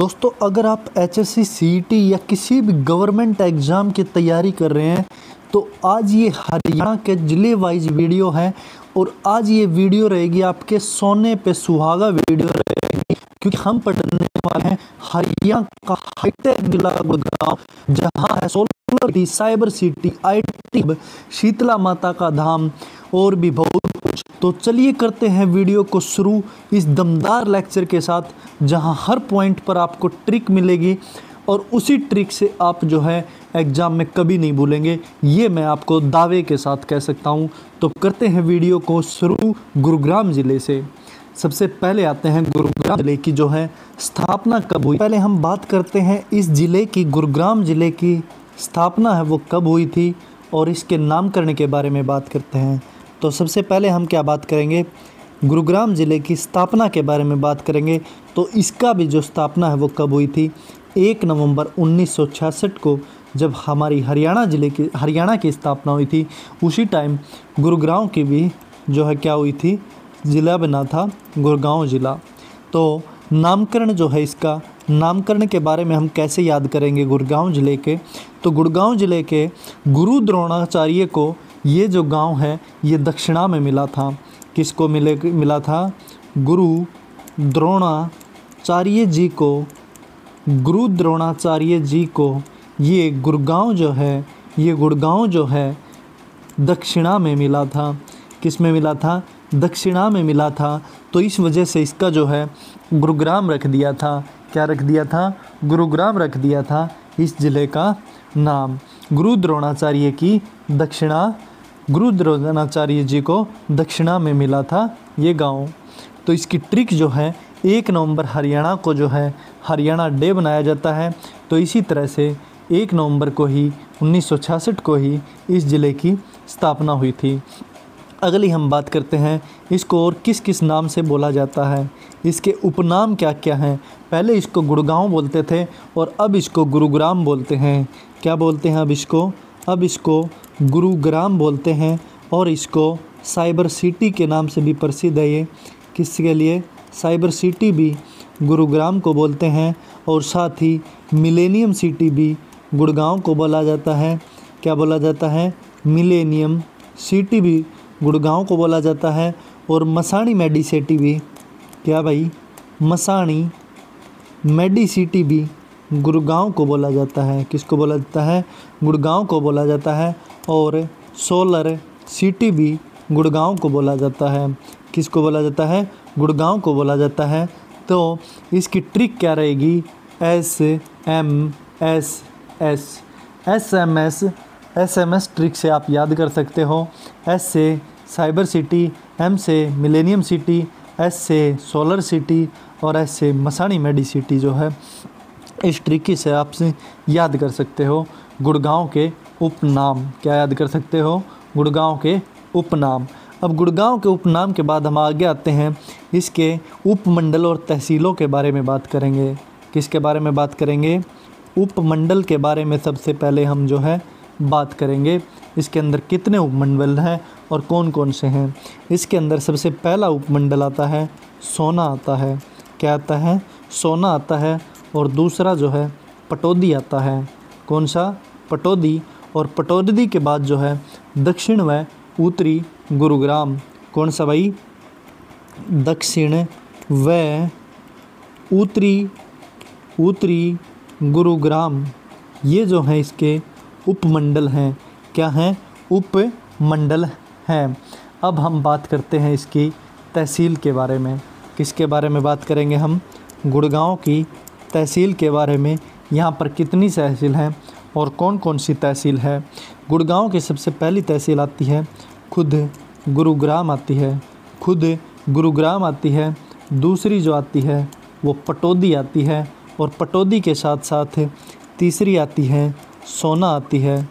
दोस्तों, अगर आप एचएससी सीईटी या किसी भी गवर्नमेंट एग्ज़ाम की तैयारी कर रहे हैं तो आज ये हरियाणा के ज़िले वाइज वीडियो है। और आज ये वीडियो रहेगी आपके सोने पे सुहागा वीडियो रहेगी, क्योंकि हम पढ़ने वाले हैं हरियाणा का हाईटेक जिला गुड़गांव, जहाँ है solar city, cyber city, IT hub, Sheetla Mata का धाम और भी बहुत कुछ। तो चलिए करते हैं वीडियो को शुरू इस दमदार लेक्चर के साथ, जहां हर पॉइंट पर आपको ट्रिक मिलेगी और उसी ट्रिक से आप जो है एग्ज़ाम में कभी नहीं भूलेंगे, ये मैं आपको दावे के साथ कह सकता हूं। तो करते हैं वीडियो को शुरू गुरुग्राम ज़िले से। सबसे पहले आते हैं गुरुग्राम ज़िले की जो है स्थापना कब हुई। पहले हम बात करते हैं इस ज़िले की, गुरुग्राम ज़िले की स्थापना है वो कब हुई थी और इसके नामकरण के बारे में बात करते हैं। तो सबसे पहले हम क्या बात करेंगे, गुरुग्राम ज़िले की स्थापना के बारे में बात करेंगे। तो इसका भी जो स्थापना है वो कब हुई थी, 1 नवंबर 1966 को, जब हमारी हरियाणा की स्थापना हुई थी। उसी टाइम गुरुग्राम की भी जो है क्या हुई थी, ज़िला बना था गुड़गांव ज़िला। तो नामकरण जो है, इसका नामकरण के बारे में हम कैसे याद करेंगे गुड़गांव ज़िले के, तो गुड़गांव ज़िले के गुरु द्रोणाचार्य को ये जो गांव है ये दक्षिणा में मिला था। किसको मिला था, गुरु द्रोणाचार्य जी को, गुरु द्रोणाचार्य जी को ये गुड़गांव जो है दक्षिणा में मिला था। किस में मिला था, दक्षिणा में मिला था। तो इस वजह से इसका जो है गुरुग्राम रख दिया था। क्या रख दिया था, गुरुग्राम रख दिया था इस ज़िले का नाम। गुरु द्रोणाचार्य जी को दक्षिणा में मिला था ये गांव। तो इसकी ट्रिक जो है, 1 नवंबर हरियाणा को जो है हरियाणा डे बनाया जाता है। तो इसी तरह से 1 नवंबर को ही 1966 को ही इस ज़िले की स्थापना हुई थी। अगली हम बात करते हैं इसको और किस किस नाम से बोला जाता है, इसके उपनाम क्या क्या हैं। पहले इसको गुड़गांव बोलते थे और अब इसको गुरुग्राम बोलते हैं। क्या बोलते हैं अब इसको गुरुग्राम बोलते हैं। और इसको साइबर सिटी के नाम से भी प्रसिद्ध है ये। किसके लिए, साइबर सिटी भी गुरुग्राम को बोलते हैं। और साथ ही मिलेनियम सिटी भी गुड़गांव को बोला जाता है। क्या बोला जाता है, मिलेनियम सिटी भी गुड़गांव को बोला जाता है। और मसाणी मेडी सिटी भी, क्या भाई, मसाणी मेडी सिटी भी गुड़गांव को बोला जाता है। किसको बोला जाता है, गुड़गांव को बोला जाता है। और सोलर सिटी भी गुड़गांव को बोला जाता है। किसको बोला जाता है, गुड़गांव को बोला जाता है। तो इसकी ट्रिक क्या रहेगी, SMS ट्रिक से आप याद कर सकते हो। S से साइबर सिटी, M से मिलेनियम सिटी, S से सोलर सिटी और S से मसाणी मेडी सिटी जो है, इस ट्रिक से आपसे याद कर सकते हो गुड़गांव के उपनाम। क्या याद कर सकते हो, गुड़गांव के उपनाम। अब गुड़गांव के उपनाम के बाद हम आगे आते हैं, इसके उपमंडल और तहसीलों के बारे में बात करेंगे। किसके बारे में बात करेंगे, उपमंडल के बारे में सबसे पहले हम जो है बात करेंगे। इसके अंदर कितने उपमंडल हैं और कौन कौन से हैं। इसके अंदर सबसे पहला उपमंडल आता है सोना आता है। क्या आता है, सोना आता है। और दूसरा जो है पटौदी आता है। कौन सा, पटौदी। और पटौदी के बाद जो है दक्षिण व उत्तरी गुरुग्राम। कौन सा भाई, दक्षिण व उत्तरी गुरुग्राम। ये जो है इसके उपमंडल हैं। क्या हैं, उपमंडल हैं। अब हम बात करते हैं इसकी तहसील के बारे में। किसके बारे में बात करेंगे हम, गुड़गांव की तहसील के बारे में। यहाँ पर कितनी तहसील हैं और कौन कौन सी तहसील है। गुड़गांव की सबसे पहली तहसील आती है खुद गुरुग्राम आती है। दूसरी जो आती है वो पटौदी आती है। और पटौदी के साथ साथ तीसरी आती है सोना आती है।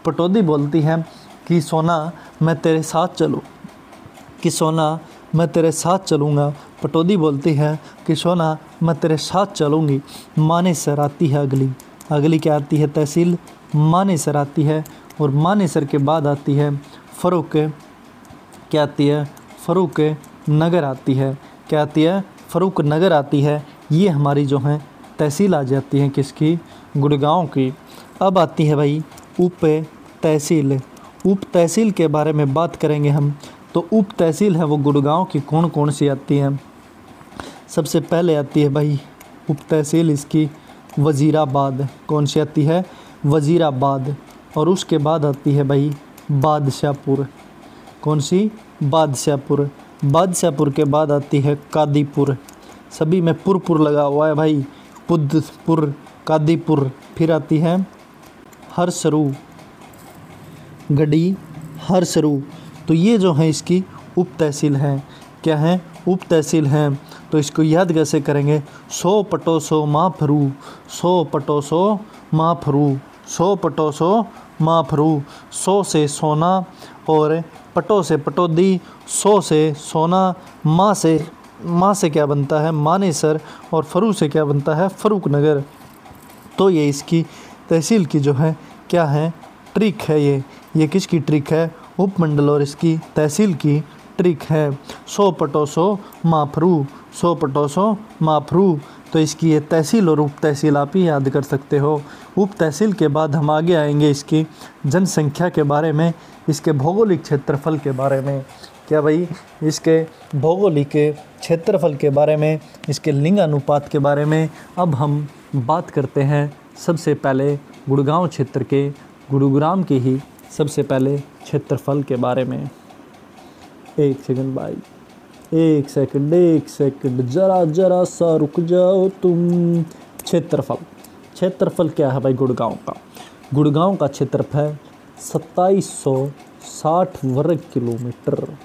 पटौदी बोलती है कि सोना मैं तेरे साथ चलूँगा। पटौदी बोलती है कि सोना मैं तेरे साथ चलूँगी। मानेसर आती है अगली क्या आती है, तहसील मानेसर आती है। और मानेसर के बाद आती है फरुख, क्या आती है, फरुख नगर आती है। क्या आती है, फरुख नगर आती है। ये हमारी जो हैं तहसील आ जाती है किसकी, गुड़गांव की। अब आती है भाई उप तहसील। उप तहसील के बारे में बात करेंगे हम, तो उप तहसील है वो गुड़गांव की कौन कौन सी आती हैं। सबसे पहले आती है भाई उप तहसील इसकी वज़ीराबाद। कौन सी आती है, वज़ीराबाद। और उसके बाद आती है भाई बादशाहपुर। कौन सी, बादशाहपुर। बादशाहपुर के बाद आती है कादीपुर। सभी में पुर लगा हुआ है भाई, पुदपुर, कादीपुर। फिर आती है हरसरू, गढ़ी, हरसरू। तो ये जो है इसकी उप तहसील है। क्या है, उप तहसील है। तो इसको याद कैसे करेंगे, 100 पटो 100 माफरू, 100 पटो 100 माफरू, 100 पटो 100 माफरू। 100 से सोना और पटो से पटोदी, 100 से सोना, माँ से क्या बनता है, मानेसर, और फरू से क्या बनता है, फरूक नगर। तो ये इसकी तहसील की जो है क्या है, ट्रिक है। ये किसकी ट्रिक है, उपमंडल और इसकी तहसील की ट्रिक है। 100 पटो 100 माफरू, 100 पटो 100 माफरू। तो इसकी ये तहसील और उप तहसील आप ही याद कर सकते हो। उप तहसील के बाद हम आगे आएंगे इसकी जनसंख्या के बारे में, इसके भौगोलिक क्षेत्रफल के बारे में। क्या भाई, इसके भौगोलिक क्षेत्रफल के बारे में, इसके लिंग अनुपात के बारे में। अब हम बात करते हैं सबसे पहले गुड़गांव क्षेत्र के, गुरुग्राम के ही सबसे पहले क्षेत्रफल के बारे में। एक सेकंड भाई, एक सेकंड, ज़रा सा रुक जाओ तुम। क्षेत्रफल क्या है भाई गुड़गांव का, गुड़गांव का क्षेत्रफल है 2760 वर्ग किलोमीटर।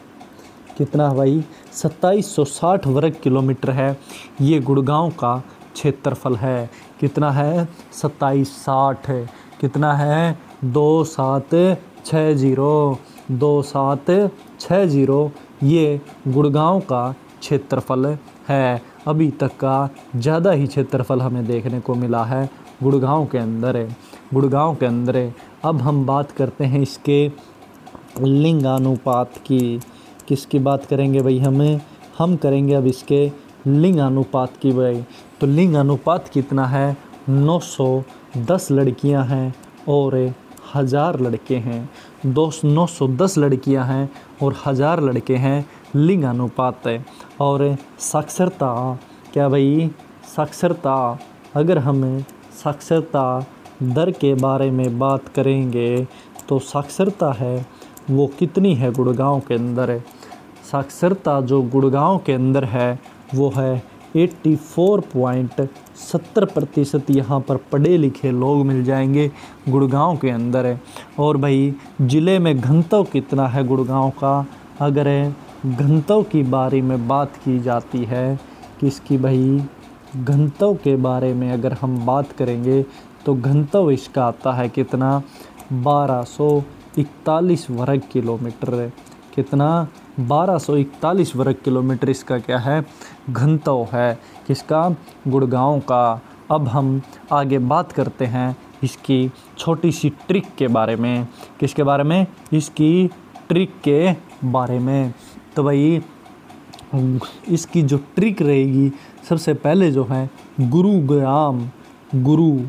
कितना भाई, 2760 वर्ग किलोमीटर है ये गुड़गांव का क्षेत्रफल है। कितना है, 2760 है। कितना है, 2760 ये गुड़गांव का क्षेत्रफल है। अभी तक का ज़्यादा ही क्षेत्रफल हमें देखने को मिला है गुड़गांव के अंदर है, गुड़गांव के अंदर है। अब हम बात करते हैं इसके लिंगानुपात की। किसकी बात करेंगे भाई, हम करेंगे अब इसके लिंगानुपात की भाई। तो लिंगानुपात कितना है, 910 लड़कियां हैं और 1000 लड़के हैं। 910 लड़कियां हैं और 1000 लड़के हैं, लिंग अनुपात है। और साक्षरता, क्या भाई, साक्षरता, अगर हम साक्षरता दर के बारे में बात करेंगे तो साक्षरता है वो कितनी है गुड़गांव के अंदर। साक्षरता जो गुड़गांव के अंदर है वो है 84.70%। यहाँ पर पढ़े लिखे लोग मिल जाएंगे गुड़गांव के अंदर है। और भाई ज़िले में घनत्व कितना है गुड़गांव का, अगर घनत्व की बारे में बात की जाती है, किसकी भाई, घनत्व के बारे में अगर हम बात करेंगे तो घनत्व इसका आता है कितना, 1241 वर्ग किलोमीटर। कितना, 1241 वर्ग किलोमीटर इसका क्या है, घनत्व है। किसका, गुड़गांव का। अब हम आगे बात करते हैं इसकी छोटी सी ट्रिक के बारे में। किसके बारे में, इसकी ट्रिक के बारे में। तो भाई इसकी जो ट्रिक रहेगी, सबसे पहले जो है गुरुग्राम, गुरु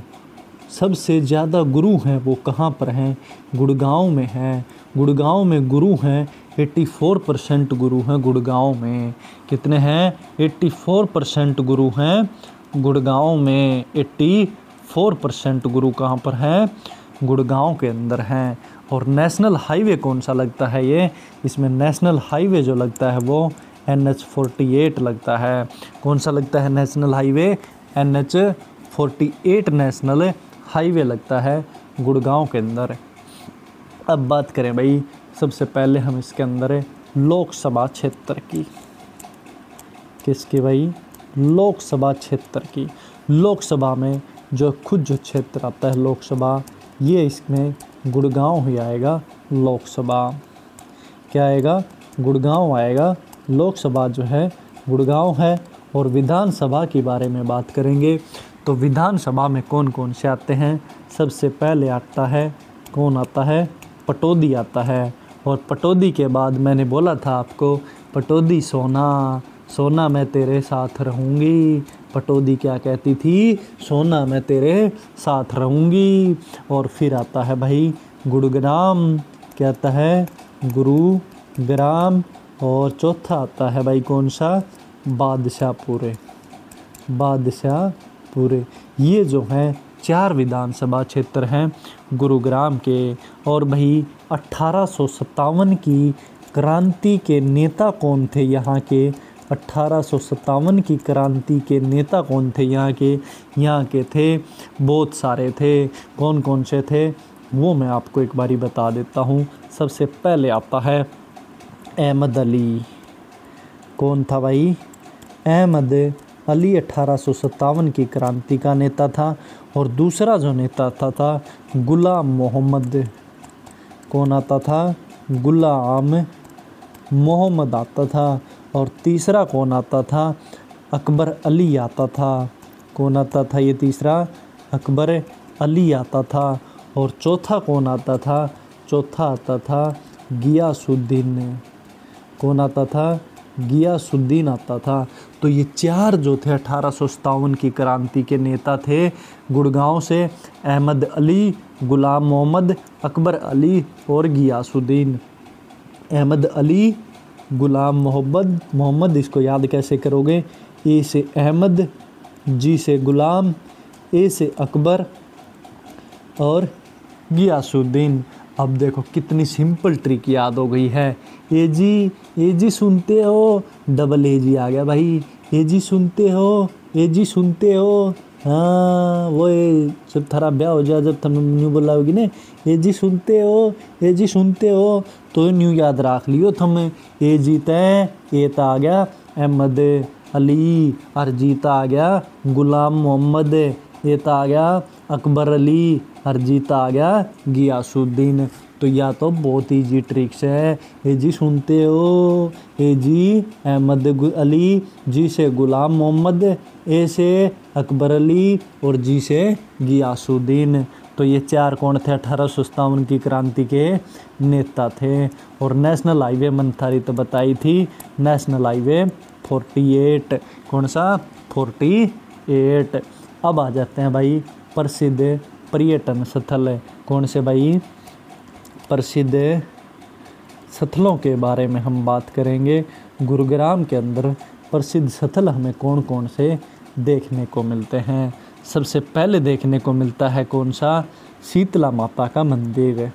सबसे ज़्यादा गुरु हैं वो कहाँ पर हैं, गुड़गांव में हैं। गुड़गांव में गुरु हैं, 84% गुरु हैं गुड़गांव में। कितने हैं, 84% गुरु हैं गुड़गांव में। 84% गुरु कहाँ पर हैं, गुड़गांव के अंदर हैं। और नेशनल हाईवे कौन सा लगता है ये, इसमें नेशनल हाईवे जो लगता है वो NH48 लगता है। कौन सा लगता है national highway, NH48 national highway लगता है गुड़गांव के अंदर। अब बात करें भाई सबसे पहले हम इसके अंदर लोकसभा क्षेत्र की। किसकी भाई, लोकसभा क्षेत्र की। लोकसभा में जो खुद जो क्षेत्र आता है लोकसभा, ये इसमें गुड़गांव ही आएगा। लोकसभा क्या आएगा, गुड़गांव आएगा। लोकसभा जो है गुड़गांव है। और विधानसभा के बारे में बात करेंगे तो विधानसभा में कौन कौन से आते हैं, सबसे पहले आता है, कौन आता है, पटौदी आता है। और पटौदी के बाद मैंने बोला था आपको, पटौदी सोना, सोना मैं तेरे साथ रहूँगी, पटौदी क्या कहती थी, सोना मैं तेरे साथ रहूँगी। और फिर आता है भाई गुरुग्राम, क्या आता है, गुरुग्राम। और चौथा आता है भाई कौन सा, बादशाहपुर, बादशाहपुर। ये जो हैं 4 विधानसभा क्षेत्र हैं गुरुग्राम के। और भाई 1857 की क्रांति के नेता कौन थे यहाँ के, 1857 की क्रांति के नेता कौन थे यहाँ के थे बहुत सारे थे। कौन कौन से थे वो मैं आपको एक बारी बता देता हूँ। सबसे पहले आता है अहमद अली। कौन था भाई, अहमद अली 1857 की क्रांति का नेता था। और दूसरा जो नेता था गुलाम मोहम्मद। कौन आता था, गुलाम मोहम्मद आता था। और तीसरा कौन आता था, अकबर अली आता था। कौन आता था ये तीसरा, अकबर अली आता था। और चौथा कौन आता था, चौथा आता था गियासुद्दीन। कौन आता था, गियासुद्दीन आता था। तो ये 4 जो थे 1857 की क्रांति के नेता थे गुड़गांव से, अहमद अली, गुलाम मोहम्मद, अकबर अली और गियासुद्दीन। अहमद अली, गुलाम मोहम्मद, इसको याद कैसे करोगे, ए से अहमद, जी से गुलाम, ए से अकबर और गियासुद्दीन। अब देखो कितनी सिंपल ट्रिक याद हो गई है। ए जी सुनते हो, डबल ए जी आ गया भाई। ए जी सुनते हो, ए जी सुनते हो, हाँ वो जब थारा ब्याह हो जाए, जब तुम न्यू बोला होगी ने, ए जी सुनते हो, ए जी सुनते हो, तो न्यू याद रख लियो तुम। ए जीता है, ए ता आ गया अहमद अली, और जीता आ गया गुलाम मोहम्मद, ए ता आ गया अकबर अली, और जीता आ गया गियासुद्दीन। तो या तो बहुत ईजी ट्रिक्स है। ए जी सुनते हो, ए जी अहमद अली, जी से गुलाम मोहम्मद, ए से अकबर अली और जी से गियासुद्दीन। तो ये 4 कौन थे 1857 की क्रांति के नेता थे। और नेशनल हाईवे मंथारी तो बताई थी, नेशनल हाईवे 48। कौन सा, 48। अब आ जाते हैं भाई प्रसिद्ध पर्यटन स्थल। कौन से भाई, प्रसिद्ध स्थलों के बारे में हम बात करेंगे। गुरुग्राम के अंदर प्रसिद्ध स्थल हमें कौन कौन से देखने को मिलते हैं। सबसे पहले देखने को मिलता है कौन सा, शीतला माता का मंदिर।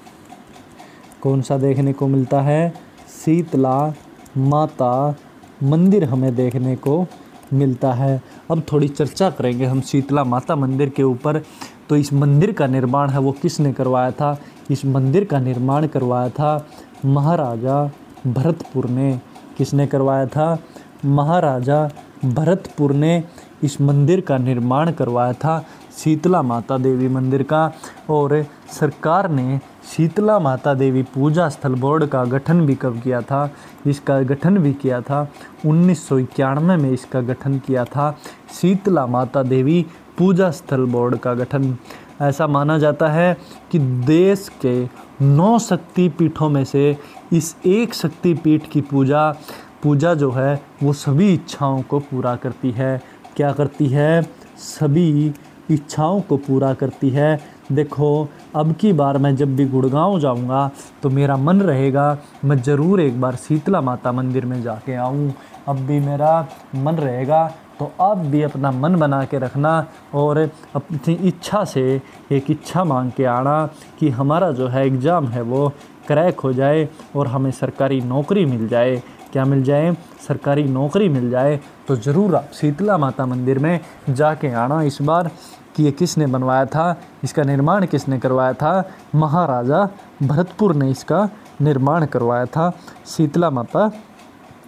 कौन सा देखने को मिलता है, शीतला माता मंदिर हमें देखने को मिलता है। अब थोड़ी चर्चा करेंगे हम शीतला माता मंदिर के ऊपर। तो इस मंदिर का निर्माण है वो किसने करवाया था, इस मंदिर का निर्माण करवाया था महाराजा भरतपुर ने। किसने करवाया था, महाराजा भरतपुर ने इस मंदिर का निर्माण करवाया था, शीतला माता देवी मंदिर का। और सरकार ने शीतला माता देवी पूजा स्थल बोर्ड का गठन भी कब किया था, इसका गठन भी किया था 1991 में इसका गठन किया था, शीतला माता देवी पूजा स्थल बोर्ड का गठन। ऐसा माना जाता है कि देश के 9 शक्तिपीठों में से इस एक शक्तिपीठ की पूजा जो है वो सभी इच्छाओं को पूरा करती है। क्या करती है, सभी इच्छाओं को पूरा करती है। देखो अब की बार मैं जब भी गुड़गांव जाऊंगा तो मेरा मन रहेगा मैं ज़रूर एक बार शीतला माता मंदिर में जाके आऊं। अब भी मेरा मन रहेगा, तो आप भी अपना मन बना के रखना और अपनी इच्छा से एक इच्छा मांग के आना कि हमारा जो है एग्ज़ाम है वो क्रैक हो जाए और हमें सरकारी नौकरी मिल जाए। क्या मिल जाए, सरकारी नौकरी मिल जाए। तो ज़रूर आप शीतला माता मंदिर में जाके आना इस बार कि ये किसने बनवाया था, इसका निर्माण किसने करवाया था, महाराजा भरतपुर ने इसका निर्माण करवाया था शीतला माता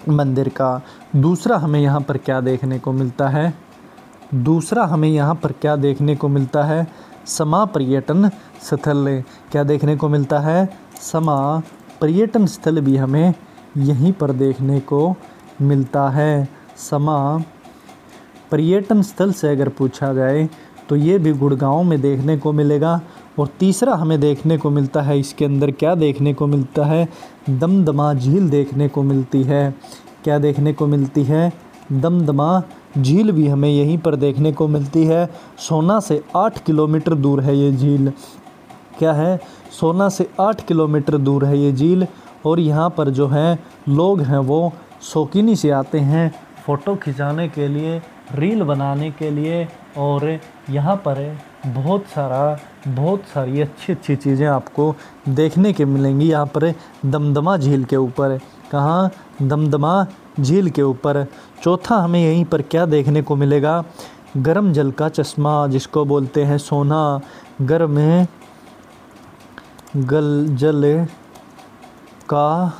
मंदिर का। दूसरा हमें यहाँ पर क्या देखने को मिलता है, दूसरा हमें यहाँ पर क्या देखने को मिलता है, समा पर्यटन स्थल। क्या देखने को मिलता है, समा पर्यटन स्थल भी हमें यहीं पर देखने को मिलता है। समा पर्यटन स्थल से अगर पूछा जाए तो ये भी गुड़गांव में देखने को मिलेगा। और तीसरा हमें देखने को मिलता है, इसके अंदर क्या देखने को मिलता है, दमदमा झील देखने को मिलती है। क्या देखने को मिलती है, दमदमा झील भी हमें यहीं पर देखने को मिलती है। सोना से 8 किलोमीटर दूर है ये झील। क्या है? सोना से 8 किलोमीटर दूर है ये झील। और यहाँ पर जो है लोग हैं वो शौकीनी से आते हैं फ़ोटो खिंचाने के लिए, रील बनाने के लिए। और यहाँ पर बहुत सारी अच्छी चीज़ें आपको देखने के मिलेंगी यहाँ पर दमदमा झील के ऊपर। कहाँ? दमदमा झील के ऊपर। चौथा हमें यहीं पर क्या देखने को मिलेगा? गर्म जल का चश्मा, जिसको बोलते हैं सोना। गर्म जल का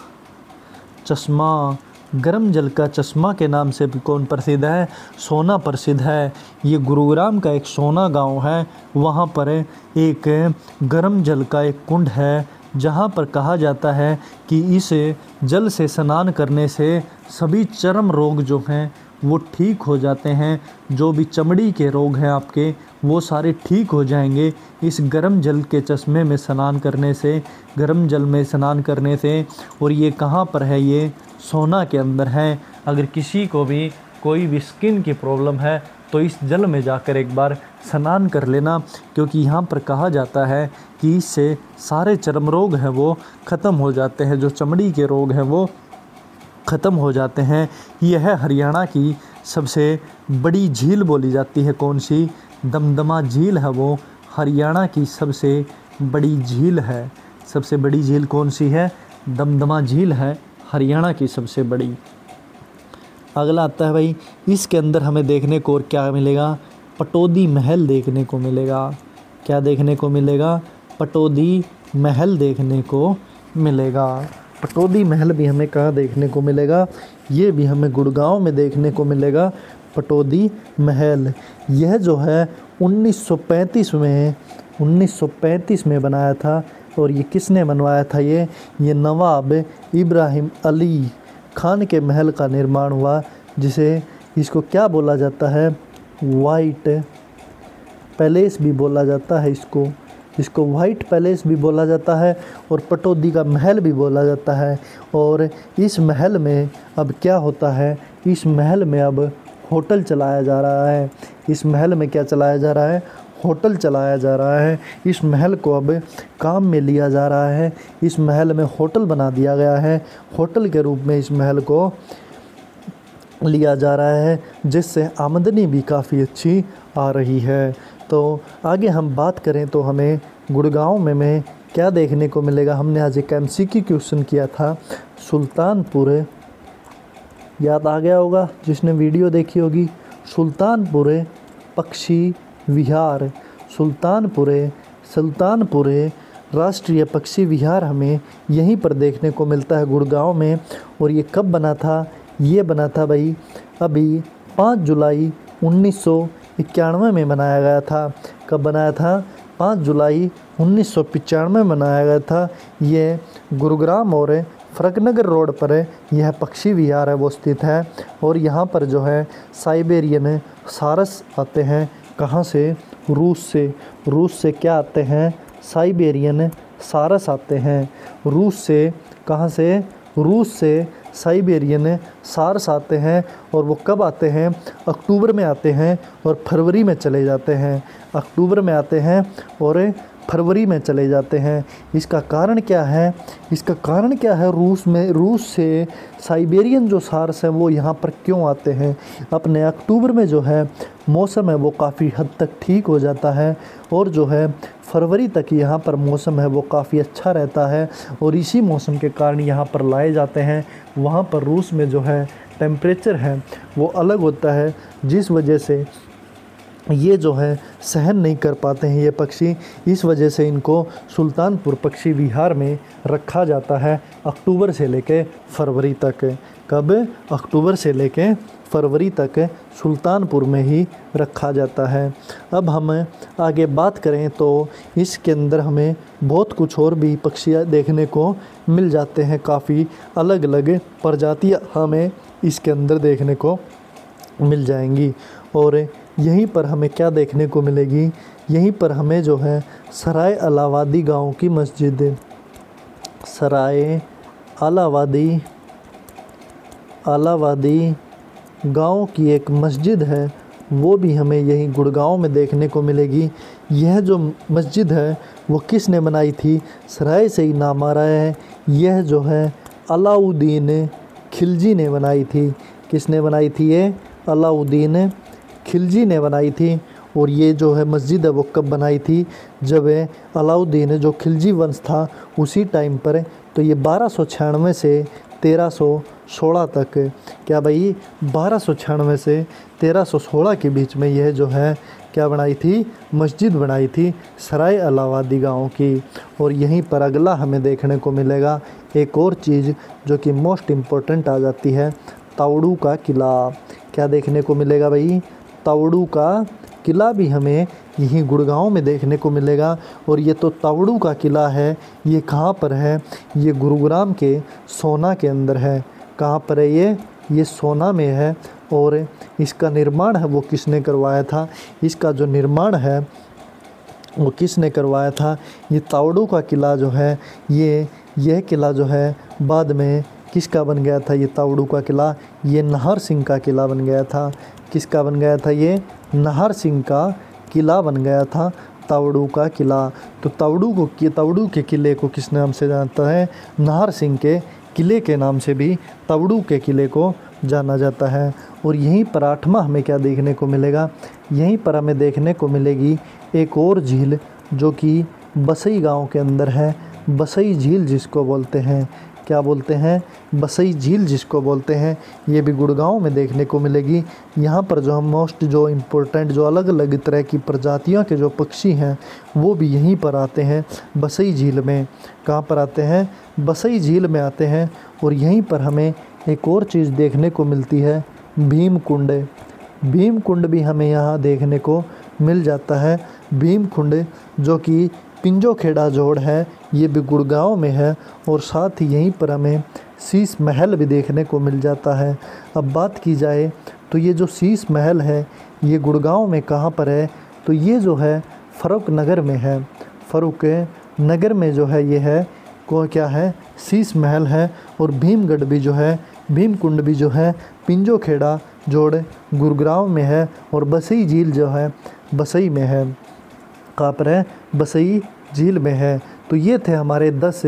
चश्मा, गर्म जल का चश्मा के नाम से भी कौन प्रसिद्ध है? सोना प्रसिद्ध है। ये गुरुग्राम का एक सोना गांव है। वहाँ पर एक गर्म जल का एक कुंड है, जहाँ पर कहा जाता है कि इस जल से स्नान करने से सभी चर्म रोग जो हैं वो ठीक हो जाते हैं। जो भी चमड़ी के रोग हैं आपके, वो सारे ठीक हो जाएंगे इस गर्म जल के चश्मे में स्नान करने से, गर्म जल में स्नान करने से। और ये कहाँ पर है? ये सोना के अंदर है। अगर किसी को भी कोई भी स्किन की प्रॉब्लम है तो इस जल में जाकर एक बार स्नान कर लेना, क्योंकि यहाँ पर कहा जाता है कि इससे सारे चर्म रोग हैं वो ख़त्म हो जाते हैं, जो चमड़ी के रोग हैं वो ख़त्म हो जाते हैं। यह हरियाणा की सबसे बड़ी झील बोली जाती है। कौन सी? दमदमा झील है वो हरियाणा की सबसे बड़ी झील है। सबसे बड़ी झील कौन सी है? दमदमा झील है हरियाणा की सबसे बड़ी। अगला आता है भाई, इसके अंदर हमें देखने को और क्या मिलेगा? पटौदी महल देखने को मिलेगा। क्या देखने को मिलेगा? पटौदी महल देखने को मिलेगा। पटौदी महल भी हमें कहाँ देखने को मिलेगा? ये भी हमें गुड़गांव में देखने को मिलेगा। पटौदी महल यह जो है 1935 में बनाया था। और ये किसने बनवाया था? ये नवाब इब्राहिम अली खान के महल का निर्माण हुआ, जिसे इसको क्या बोला जाता है? वाइट पैलेस भी बोला जाता है। इसको वाइट पैलेस भी बोला जाता है और पटौदी का महल भी बोला जाता है। और इस महल में अब क्या होता है? इस महल में अब होटल चलाया जा रहा है। इस महल में क्या चलाया जा रहा है? होटल चलाया जा रहा है। इस महल को अब काम में लिया जा रहा है। इस महल में होटल बना दिया गया है। होटल के रूप में इस महल को लिया जा रहा है, जिससे आमदनी भी काफ़ी अच्छी आ रही है। तो आगे हम बात करें तो हमें गुड़गांव में क्या देखने को मिलेगा? हमने आज एक MCQ क्वेश्चन किया था। सुल्तानपुर, याद आ गया होगा जिसने वीडियो देखी होगी। सुल्तानपुर पक्षी विहार, सुल्तानपुर राष्ट्रीय पक्षी विहार हमें यहीं पर देखने को मिलता है गुड़गांव में। और ये कब बना था? ये बना था भाई अभी 5 जुलाई 1991 में बनाया गया था। कब बनाया था? 5 जुलाई 1995 में बनाया गया था। ये गुरुग्राम और फरकनगर रोड पर यह पक्षी विहार है वो स्थित है। और यहाँ पर जो है साइबेरियन सारस आते हैं। कहाँ से? रूस से क्या आते हैं? साइबेरियन सारस आते हैं। रूस से। कहाँ से? रूस से साइबेरियन सारस आते हैं। और वो कब आते हैं? अक्टूबर में आते हैं और फरवरी में चले जाते हैं। अक्टूबर में आते हैं और फरवरी में चले जाते हैं। इसका कारण क्या है? इसका कारण क्या है? रूस से साइबेरियन जो सारस हैं वो यहाँ पर क्यों आते हैं? अपने अक्टूबर में जो है मौसम है वो काफ़ी हद तक ठीक हो जाता है। और जो है फरवरी तक यहाँ पर मौसम है वो काफ़ी अच्छा रहता है। और इसी मौसम के कारण यहाँ पर लाए जाते हैं। वहाँ पर रूस में जो है टेम्परेचर है वो अलग होता है, जिस वजह से ये जो है सहन नहीं कर पाते हैं ये पक्षी। इस वजह से इनको सुल्तानपुर पक्षी विहार में रखा जाता है अक्टूबर से लेके फरवरी तक। कब? अक्टूबर से लेके फरवरी तक सुल्तानपुर में ही रखा जाता है। अब हम आगे बात करें तो इसके अंदर हमें बहुत कुछ और भी पक्षियाँ देखने को मिल जाते हैं। काफ़ी अलग अलग प्रजातियाँ हमें इसके अंदर देखने को मिल जाएंगी। और यहीं पर हमें क्या देखने को मिलेगी? यहीं पर हमें जो है सराय अलावादी गांव की मस्जिद, सराय अलावादी गांव की एक मस्जिद है वो भी हमें यहीं गुड़गांव में देखने को मिलेगी। यह जो मस्जिद है वो किसने बनाई थी, सराय से ही नाम आ रहा है। यह जो है अलाउद्दीन खिलजी ने बनाई थी। किसने बनाई थी? ये अलाउद्दीन खिलजी ने बनाई थी। और ये जो है मस्जिद है वो कब बनाई थी? जब अलाउद्दीन जो खिलजी वंश था उसी टाइम पर। तो ये 1296 से 1316 तक, क्या भाई 1296 से 1316 के बीच में यह जो है क्या बनाई थी? मस्जिद बनाई थी सराय अलाहाबादी गांव की। और यहीं पर अगला हमें देखने को मिलेगा एक और चीज़ जो कि मोस्ट इम्पोर्टेंट आ जाती है, तावड़ू का किला। क्या देखने को मिलेगा भाई? तावड़ू का किला भी हमें यहीं गुड़गांव में देखने को मिलेगा। और ये तो तावड़ू का किला है, ये कहाँ पर है? ये गुरुग्राम के सोना के अंदर है। कहाँ पर है ये? ये सोना में है। और इसका निर्माण है वो किसने करवाया था? इसका जो निर्माण है वो किसने करवाया था? ये तावड़ू का किला जो है यह किला जो है बाद में किसका बन गया था? ये तावड़ू का किला ये नाहर सिंह का किला बन गया था। किसका बन गया था? ये नाहर सिंह का किला बन गया था, तावड़ू का किला। तो तावड़ू के किले को किस नाम से जानता है? नाहर सिंह के किले के नाम से भी तावड़ू के किले को जाना जाता है। और यहीं पर 8वां हमें क्या देखने को मिलेगा? यहीं पर हमें देखने को मिलेगी एक और झील जो कि बसई गांव के अंदर है। बसई झील जिसको बोलते हैं, क्या बोलते हैं? बसई झील जिसको बोलते हैं। ये भी गुड़गांव में देखने को मिलेगी। यहाँ पर जो हम जो इम्पोर्टेंट जो अलग अलग तरह की प्रजातियों के जो पक्षी हैं वो भी यहीं पर आते हैं बसई झील में। कहाँ पर आते हैं? बसई झील में आते हैं। और यहीं पर हमें एक और चीज़ देखने को मिलती है, भीमकुंड। भीमकुंड भी हमें यहाँ देखने को मिल जाता है। भीमकुंड जो कि पिंजोखेड़ा जोड़ है, ये भी गुड़गांव में है। और साथ ही यहीं पर हमें शीश महल भी देखने को मिल जाता है। अब बात की जाए तो ये जो शीश महल है ये गुड़गांव में कहाँ पर है? तो ये जो है फ़ारुक नगर में है। फ़ारुक नगर में जो है ये है को क्या है? शीश महल है। और भीमगढ़ भी जो है, भीमकुंड भी जो है पिंजोखेड़ा जोड़ गुड़गांव में है। और बसई झील जो है बसई में है। कहाँ पर है? बसई झील में है। तो ये थे हमारे 10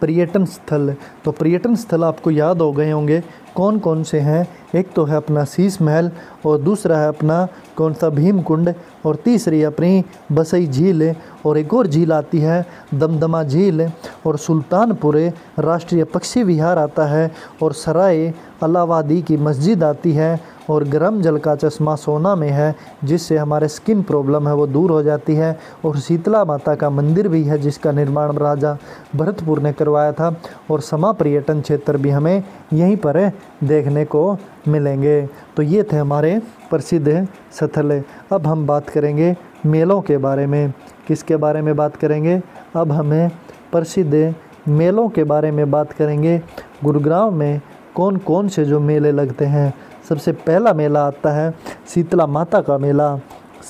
पर्यटन स्थल। तो पर्यटन स्थल आपको याद हो गए होंगे कौन कौन से हैं। एक तो है अपना शीश महल, और दूसरा है अपना कौन सा? भीमकुंड, और तीसरी अपनी बसई झील। और एक और झील आती है दमदमा झील। और सुल्तानपुर राष्ट्रीय पक्षी विहार आता है। और सराय अलाहाबादी की मस्जिद आती है। और गर्म जल का चश्मा सोना में है जिससे हमारे स्किन प्रॉब्लम है वो दूर हो जाती है। और शीतला माता का मंदिर भी है जिसका निर्माण राजा भरतपुर ने करवाया था। और समा पर्यटन क्षेत्र भी हमें यहीं पर देखने को मिलेंगे। तो ये थे हमारे प्रसिद्ध स्थल। अब हम बात करेंगे मेलों के बारे में। किसके बारे में बात करेंगे? अब हमें प्रसिद्ध मेलों के बारे में बात करेंगे। गुड़गांव में कौन कौन से जो मेले लगते हैं। सबसे पहला मेला आता है शीतला माता का मेला।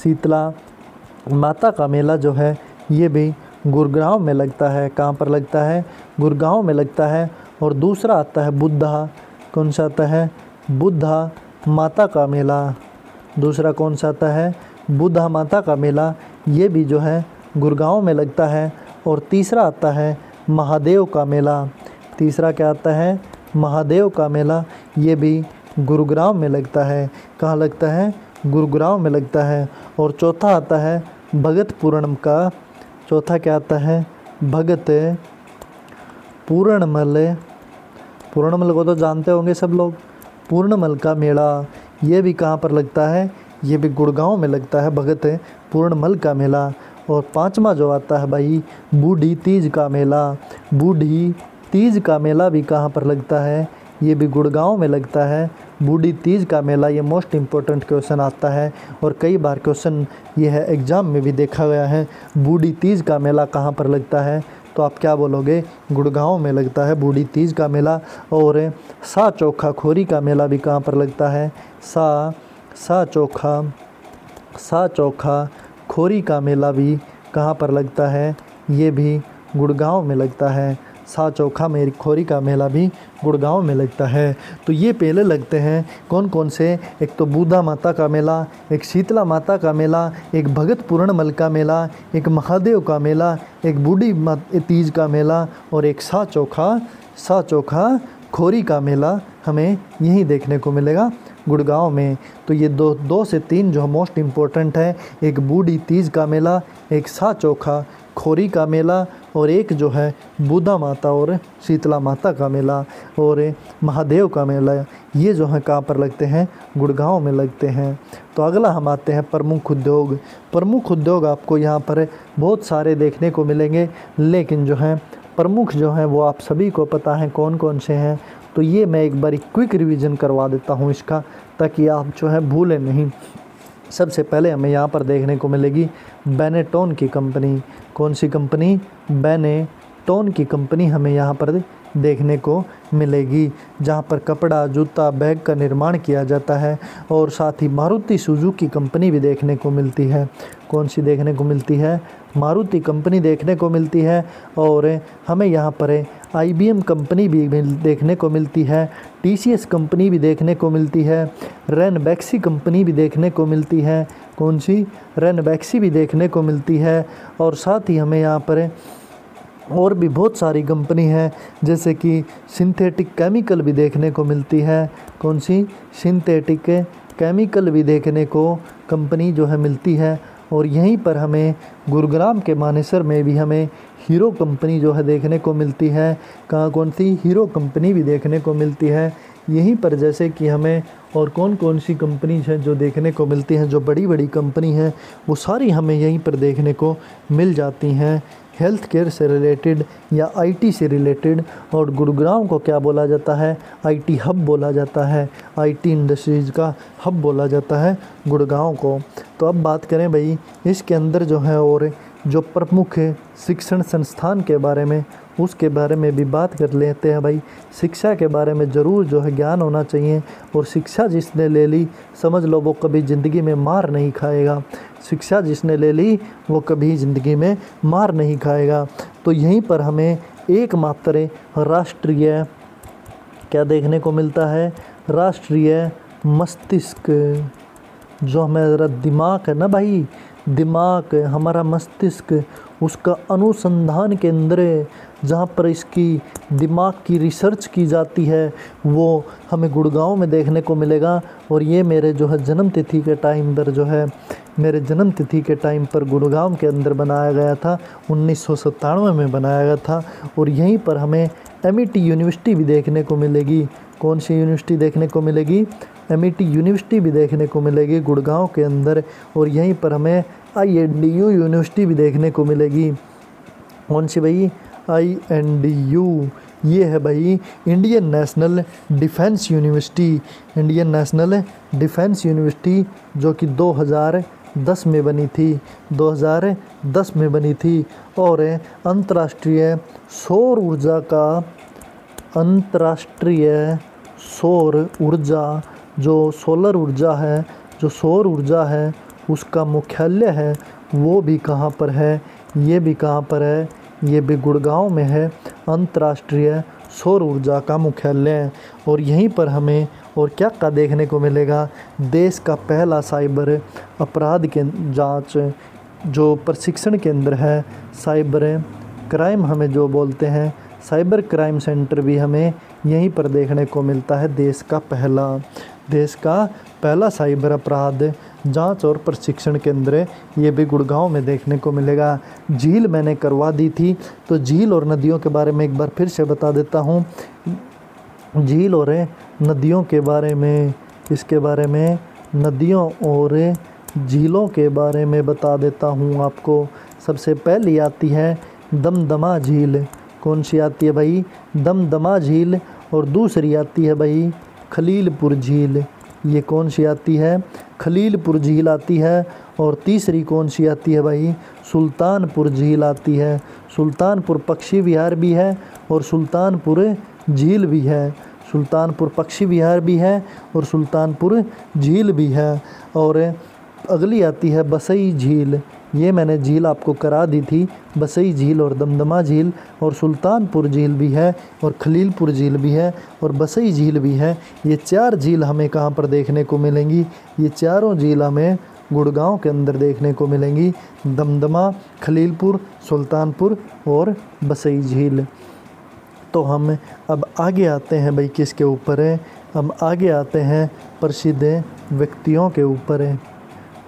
शीतला माता का मेला जो है ये भी गुड़गांव में लगता है। कहाँ पर लगता है? गुड़गांव में लगता है। और दूसरा आता है बुद्धा। कौन सा आता है? बुद्धा माता का मेला। दूसरा कौन सा आता है? बुद्धा माता का मेला। ये भी जो है गुड़गांव में लगता है। और तीसरा आता है महादेव का मेला। तीसरा क्या आता है? महादेव का मेला। ये भी गुरुग्राम में लगता है। कहाँ लगता है? गुरुग्राम में लगता है। और चौथा आता है भगत पूर्णम का। चौथा क्या आता है? भगत पूर्णमल। पूर्णमल को तो जानते होंगे सब लोग। पूर्णमल का मेला ये भी कहाँ पर लगता है? ये भी गुड़गांव में लगता है, भगत पूर्णमल का मेला। और पांचवा जो आता है भाई बूढ़ी तीज का मेला। बूढ़ी तीज का मेला भी कहाँ पर लगता है? ये भी गुड़गांव में लगता है। बूढ़ी तीज का मेला ये मोस्ट इम्पोर्टेंट क्वेश्चन आता है। और कई बार क्वेश्चन ये है एग्ज़ाम में भी देखा गया है। बूढ़ी तीज का मेला कहाँ पर लगता है? तो आप क्या बोलोगे? गुड़गांव में लगता है बूढ़ी तीज का मेला। और सा चोखा खोरी का मेला भी कहाँ पर लगता है? सा चोखा खोरी का मेला भी कहाँ पर लगता है? ये भी गुड़गांव में लगता है। सा चौखा मेरी खोरी का मेला भी गुड़गांव में लगता है। तो ये पहले लगते हैं कौन कौन से, एक तो बूढ़ा माता का मेला, एक शीतला माता का मेला, एक भगत पूर्णमल का मेला, एक महादेव का मेला, एक बूढ़ी तीज का मेला और एक सा चौखा खोरी का मेला हमें यहीं देखने को मिलेगा गुड़गांव में। तो ये दो से तीन जो मोस्ट इम्पोर्टेंट है, एक बूढ़ी तीज का मेला, एक सा चौखा खोरी का मेला और एक जो है बूढ़ा माता और शीतला माता का मेला और महादेव का मेला, ये जो है कहाँ पर लगते हैं, गुड़गांव में लगते हैं। तो अगला हम आते हैं प्रमुख उद्योग। प्रमुख उद्योग आपको यहाँ पर बहुत सारे देखने को मिलेंगे, लेकिन जो है प्रमुख जो हैं वो आप सभी को पता है कौन कौन से हैं। तो ये मैं एक बारी क्विक रिवीजन करवा देता हूँ इसका, ताकि आप जो है भूलें नहीं। सबसे पहले हमें यहाँ पर देखने को मिलेगी बेनेटॉन की कंपनी। कौन सी कंपनी? बेनेटॉन की कंपनी हमें यहाँ पर देखने को मिलेगी, जहाँ पर कपड़ा, जूता, बैग का निर्माण किया जाता है। और साथ ही मारुति सुजुकी कंपनी भी देखने को मिलती है। कौन सी देखने को मिलती है? मारुति कंपनी देखने को मिलती है। और हमें यहाँ पर IBM कंपनी भी देखने को मिलती है, TCS कंपनी भी देखने को मिलती है, रैनबैक्सी कंपनी भी देखने को मिलती है। कौन सी? रैनबैक्सी भी देखने को मिलती है। और साथ ही हमें यहाँ पर और भी बहुत सारी कंपनी है, जैसे कि सिंथेटिक केमिकल भी देखने को मिलती है। कौन सी? सिंथेटिक केमिकल भी देखने को कंपनी जो है मिलती है। और यहीं पर हमें गुरुग्राम के मानेसर में भी हमें हीरो कंपनी जो है देखने को मिलती है। कहाँ? कौन सी? हीरो कंपनी भी देखने को मिलती है यहीं पर। जैसे कि हमें और कौन कौन सी कंपनी है जो देखने को मिलती हैं, जो बड़ी बड़ी कंपनी हैं, वो सारी हमें यहीं पर देखने को मिल जाती हैं, हेल्थ केयर से रिलेटेड या IT से रिलेटेड। और गुरुग्राम को क्या बोला जाता है? IT हब बोला जाता है, IT इंडस्ट्रीज़ का हब बोला जाता है गुड़गांव को। तो अब बात करें भाई इसके अंदर जो है और जो प्रमुख शिक्षण संस्थान के बारे में, उसके बारे में भी बात कर लेते हैं भाई। शिक्षा के बारे में ज़रूर जो है ज्ञान होना चाहिए, और शिक्षा जिसने ले ली समझ लो वो कभी ज़िंदगी में मार नहीं खाएगा। शिक्षा जिसने ले ली वो कभी ज़िंदगी में मार नहीं खाएगा। तो यहीं पर हमें एकमात्र राष्ट्रीय क्या देखने को मिलता है? राष्ट्रीय मस्तिष्क, जो हमारा दिमाग है ना भाई, दिमाग हमारा मस्तिष्क, उसका अनुसंधान केंद्र जहाँ पर इसकी दिमाग की रिसर्च की जाती है, वो हमें गुड़गांव में देखने को मिलेगा। और ये मेरे जो है जन्म तिथि के टाइम पर जो है, मेरे जन्म तिथि के टाइम पर गुड़गांव के अंदर बनाया गया था, 1997 में बनाया गया था। और यहीं पर हमें MET यूनिवर्सिटी भी देखने को मिलेगी। कौन सी यूनिवर्सिटी देखने को मिलेगी? MET यूनिवर्सिटी भी देखने को मिलेगी गुड़गांव के अंदर। और यहीं पर हमें INDU यूनिवर्सिटी भी देखने को मिलेगी। कौन सी भाई? INDU, ये है भाई Indian national defence university. Indian national defence university जो कि 2010 में बनी थी, 2010 में बनी थी। और अंतर्राष्ट्रीय सौर ऊर्जा का, अंतर्राष्ट्रीय सौर ऊर्जा, जो सोलर ऊर्जा है, जो सौर ऊर्जा है, उसका मुख्यालय है, वो भी कहाँ पर है? ये भी कहाँ पर है? ये भी गुड़गांव में है, अंतर्राष्ट्रीय सौर ऊर्जा का मुख्यालय। और यहीं पर हमें और क्या का देखने को मिलेगा? देश का पहला साइबर अपराध के जांच जो प्रशिक्षण केंद्र है, साइबर क्राइम हमें जो बोलते हैं, साइबर क्राइम सेंटर भी हमें यहीं पर देखने को मिलता है। देश का पहला साइबर अपराध जांच और प्रशिक्षण केंद्र, ये भी गुड़गांव में देखने को मिलेगा। झील मैंने करवा दी थी, तो झील और नदियों के बारे में एक बार फिर से बता देता हूँ। झील और नदियों के बारे में, इसके बारे में नदियों और झीलों के बारे में बता देता हूँ आपको। सबसे पहली आती है दमदमा झील। कौन सी आती है भाई? दमदमा झील। और दूसरी आती है भाई खलीलपुर झील। ये कौन सी आती है? खलीलपुर झील आती है। और तीसरी कौन सी आती है भाई? सुल्तानपुर झील आती है। सुल्तानपुर पक्षी विहार भी है और सुल्तानपुर झील भी है। सुल्तानपुर पक्षी विहार भी है और सुल्तानपुर झील भी है। और अगली आती है बसई झील। ये मैंने झील आपको करा दी थी, बसई झील और दमदमा झील और सुल्तानपुर झील भी है और खलीलपुर झील भी है और बसई झील भी है। ये 4 झील हमें कहाँ पर देखने को मिलेंगी? ये चारों झील हमें गुड़गांव के अंदर देखने को मिलेंगी, दमदमा, खलीलपुर, सुल्तानपुर और बसई झील। तो हम अब आगे आते हैं भाई, किसके ऊपर है? हम आगे आते हैं प्रसिद्ध व्यक्तियों के ऊपर है।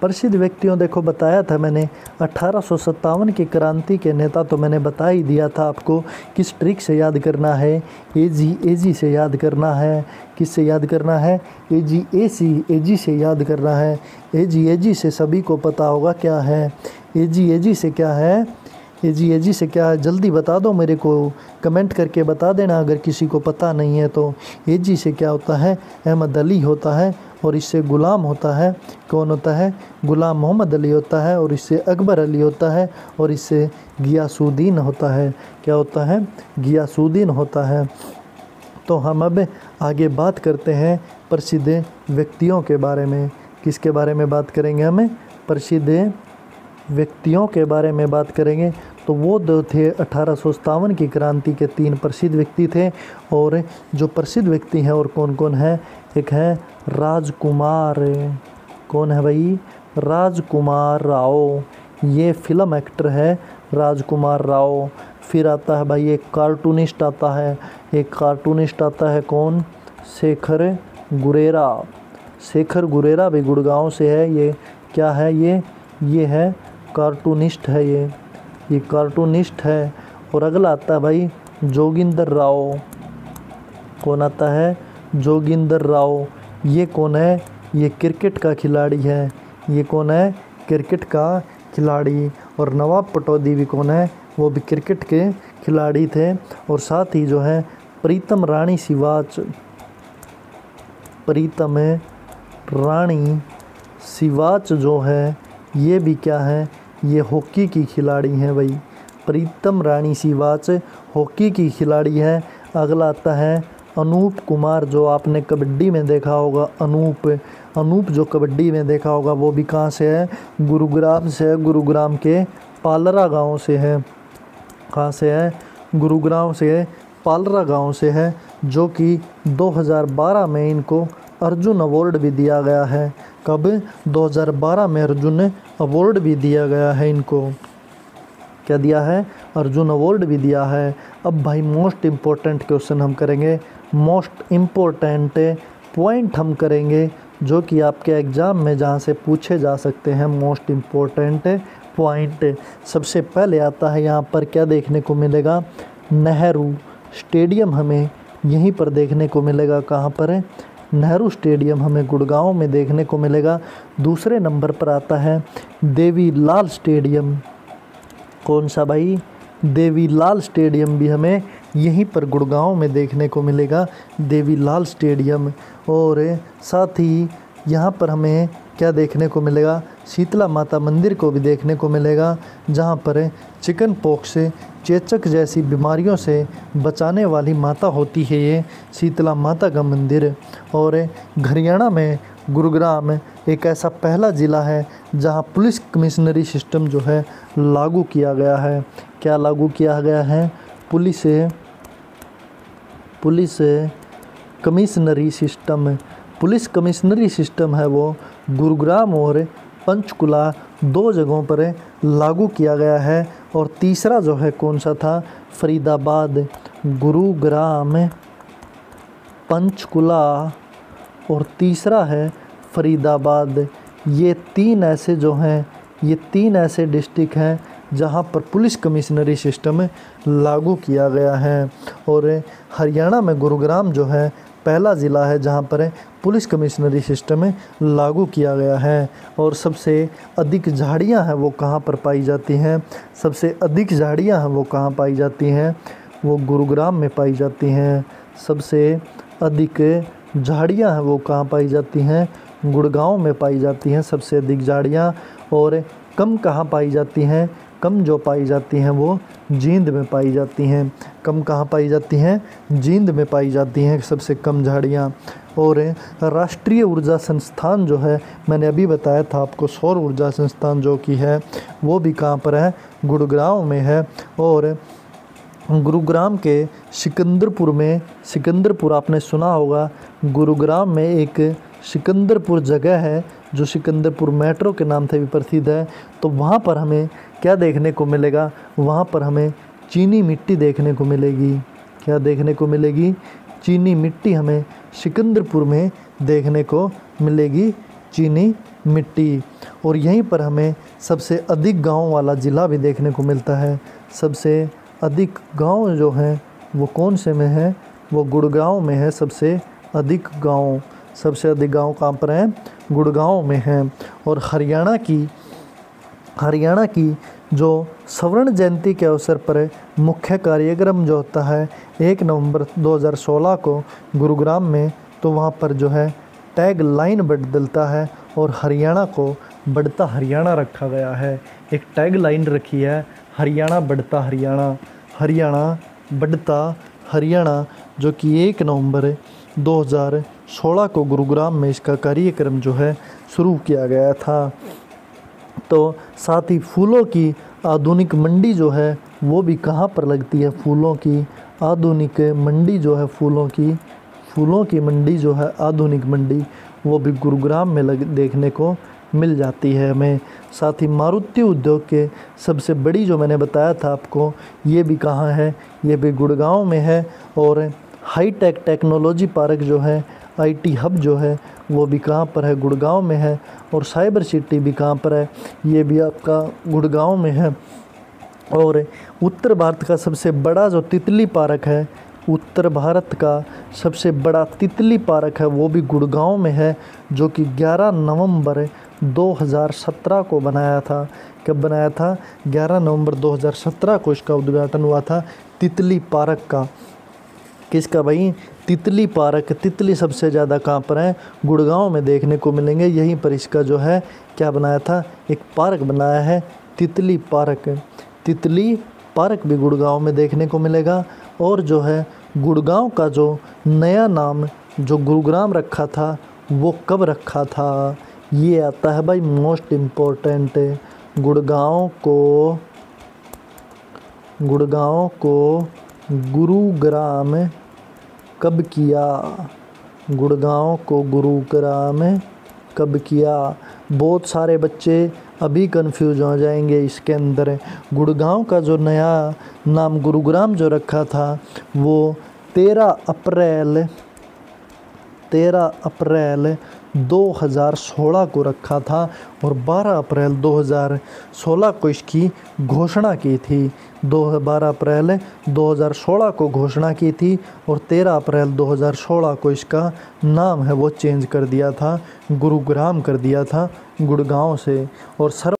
प्रसिद्ध व्यक्तियों, देखो बताया था मैंने 1857 की क्रांति के नेता तो मैंने बता ही दिया था आपको। किस ट्रिक से याद करना है? एजी से याद करना है। किससे याद करना है? एजी से याद करना है। एजी से सभी को पता होगा क्या है। एजी से क्या है? एजी से क्या है? जल्दी बता दो मेरे को, कमेंट करके बता देना अगर किसी को पता नहीं है तो। एजी से क्या होता है? अहमद अली होता है और इससे गुलाम होता है। कौन होता है? गुलाम मोहम्मद अली होता है और इससे अकबर अली होता है और इससे गियासुद्दीन होता है। क्या होता है? गियासुद्दीन होता है। तो हम अब आगे बात करते हैं प्रसिद्ध व्यक्तियों के बारे में। किसके बारे में बात करेंगे? हमें प्रसिद्ध व्यक्तियों के बारे में बात करेंगे। तो वो दो थे 1857 की क्रांति के 3 प्रसिद्ध व्यक्ति थे। और जो प्रसिद्ध व्यक्ति हैं और कौन कौन है? एक है राजकुमार। कौन है भाई? राजकुमार राव। ये फिल्म एक्टर है राजकुमार राव। फिर आता है भाई एक कार्टूनिस्ट आता है। एक कार्टूनिस्ट आता है कौन? शेखर गुरेरा। शेखर गुरेरा भी गुड़गांव से है। ये क्या है? ये है कार्टूनिस्ट है। ये कार्टूनिस्ट है। और अगला आता है भाई जोगिंदर राव। कौन आता है? जोगिंदर राव। ये कौन है? ये क्रिकेट का खिलाड़ी है। ये कौन है? क्रिकेट का खिलाड़ी। और नवाब पटौदी भी कौन है? वो भी क्रिकेट के खिलाड़ी थे। और साथ ही जो है प्रीतम रानी सिवाच जो है ये भी क्या है? ये हॉकी की खिलाड़ी हैं भाई। प्रीतम रानी सिवाच हॉकी की खिलाड़ी है। अगला आता है अनूप कुमार, जो आपने कबड्डी में देखा होगा। अनूप जो कबड्डी में देखा होगा वो भी कहाँ से है? गुरुग्राम से है। गुरुग्राम के पालरा गांव से है। कहाँ से है? गुरुग्राम से पालरा गांव से है। जो कि 2012 में इनको अर्जुन अवार्ड भी दिया गया है। कब? 2012 में अर्जुन अवार्ड भी दिया गया है इनको। क्या दिया है? अर्जुन अवार्ड भी दिया है। अब भाई मोस्ट इम्पोर्टेंट क्वेश्चन हम करेंगे, मोस्ट इम्पोर्टेंट पॉइंट हम करेंगे जो कि आपके एग्ज़ाम में जहाँ से पूछे जा सकते हैं। मोस्ट इम्पोर्टेंट पॉइंट सबसे पहले आता है यहाँ पर क्या देखने को मिलेगा? नेहरू स्टेडियम हमें यहीं पर देखने को मिलेगा। कहाँ पर है? नेहरू स्टेडियम हमें गुड़गांव में देखने को मिलेगा। दूसरे नंबर पर आता है देवीलाल स्टेडियम। कौन सा भाई? देवीलाल स्टेडियम भी हमें यहीं पर गुड़गांव में देखने को मिलेगा, देवीलाल स्टेडियम। और साथ ही यहाँ पर हमें क्या देखने को मिलेगा? शीतला माता मंदिर को भी देखने को मिलेगा, जहाँ पर चिकन पॉक्स से, चेचक जैसी बीमारियों से बचाने वाली माता होती है ये शीतला माता का मंदिर। और हरियाणा में गुरुग्राम एक ऐसा पहला ज़िला है जहाँ पुलिस कमिश्नरी सिस्टम जो है लागू किया गया है। क्या लागू किया गया है? पुलिस कमिश्नरी सिस्टम। पुलिस कमिश्नरी सिस्टम है वो गुरुग्राम और पंचकुला 2 जगहों पर लागू किया गया है। और तीसरा जो है कौन सा था? फरीदाबाद। गुरुग्राम, पंचकुला और तीसरा है फरीदाबाद। ये 3 ऐसे जो हैं, ये 3 ऐसे डिस्ट्रिक्ट हैं जहाँ पर पुलिस कमिश्नरी सिस्टम लागू किया गया है। और हरियाणा में गुरुग्राम जो है पहला ज़िला है जहाँ पर पुलिस कमिश्नरी सिस्टम लागू किया गया है। और सबसे अधिक झाड़ियाँ हैं वो कहाँ पर पाई जाती हैं? सबसे अधिक झाड़ियाँ हैं वो कहाँ पाई जाती हैं? वो गुरुग्राम में पाई जाती हैं। सबसे अधिक झाड़ियाँ हैं वो कहाँ पाई जाती हैं? गुड़गांव में पाई जाती हैं सबसे अधिक झाड़ियाँ। और कम कहाँ पाई जाती हैं? कम जो पाई जाती हैं वो जींद में पाई जाती हैं। कम कहाँ पाई जाती हैं? जींद में पाई जाती हैं सबसे कम झाड़ियाँ। और राष्ट्रीय ऊर्जा संस्थान जो है, मैंने अभी बताया था आपको, सौर ऊर्जा संस्थान जो कि है वो भी कहाँ पर है, गुड़गांव में है। और गुरुग्राम के सिकंदरपुर में, सिकंदरपुर आपने सुना होगा, गुरुग्राम में एक सिकंदरपुर जगह है जो सिकंदरपुर मेट्रो के नाम से भी प्रसिद्ध है। तो वहाँ पर हमें क्या देखने को मिलेगा, वहाँ पर हमें चीनी मिट्टी देखने को मिलेगी। क्या देखने को मिलेगी, चीनी मिट्टी हमें सिकंदरपुर में देखने को मिलेगी, चीनी मिट्टी। और यहीं पर हमें सबसे अधिक गांव वाला ज़िला भी देखने को मिलता है। सबसे अधिक गांव जो हैं वो कौन से में है, वो गुड़गांव में है। सबसे अधिक गांव कहाँ पर हैं, गुड़गांव में हैं। और हरियाणा की जो स्वर्ण जयंती के अवसर पर मुख्य कार्यक्रम जो होता है 1 नवंबर 2016 को गुरुग्राम में, तो वहाँ पर जो है टैग लाइन बदलता है और हरियाणा को बढ़ता हरियाणा रखा गया है। एक टैग लाइन रखी है, हरियाणा बढ़ता हरियाणा, हरियाणा बढ़ता हरियाणा, जो कि 1 नवंबर 2016 को गुरुग्राम में इसका कार्यक्रम जो है शुरू किया गया था। तो साथ ही फूलों की आधुनिक मंडी जो है वो भी कहाँ पर लगती है, फूलों की आधुनिक मंडी जो है, फूलों की मंडी जो है, आधुनिक मंडी, वो भी गुरुग्राम में देखने को मिल जाती है हमें। साथ ही मारुति उद्योग के सबसे बड़ी जो मैंने बताया था आपको, ये भी कहाँ है, ये भी गुड़गांव में है। और हाईटेक टेक्नोलॉजी पार्क जो है, IT हब जो है, वो भी कहाँ पर है, गुड़गांव में है। और साइबर सिटी भी कहाँ पर है, ये भी आपका गुड़गांव में है। और उत्तर भारत का सबसे बड़ा जो तितली पार्क है, उत्तर भारत का सबसे बड़ा तितली पार्क है, वो भी गुड़गांव में है, जो कि 11 नवंबर 2017 को बनाया था। कब बनाया था, 11 नवंबर 2017 को इसका उद्घाटन हुआ था, तितली पार्क का। किसका भाई, तितली पार्क। तितली सबसे ज़्यादा कहाँ पर है, गुड़गांव में देखने को मिलेंगे। यहीं पर इसका जो है क्या बनाया था, एक पार्क बनाया है, तितली पार्क। तितली पार्क भी गुड़गांव में देखने को मिलेगा। और जो है गुड़गांव का जो नया नाम जो गुरुग्राम रखा था, वो कब रखा था, ये आता है भाई मोस्ट इम्पोर्टेंट। गुड़गांव को गुरुग्राम कब किया, गुड़गांव को गुरुग्राम कब किया। बहुत सारे बच्चे अभी कंफ्यूज हो जाएंगे इसके अंदर। गुड़गांव का जो नया नाम गुरुग्राम जो रखा था, वो 13 अप्रैल 2016 को रखा था। और 12 अप्रैल 2016 को इसकी घोषणा की थी। 12 अप्रैल 2016 को घोषणा की थी और 13 अप्रैल 2016 को इसका नाम है वो चेंज कर दिया था, गुरुग्राम कर दिया था गुड़गांव से। और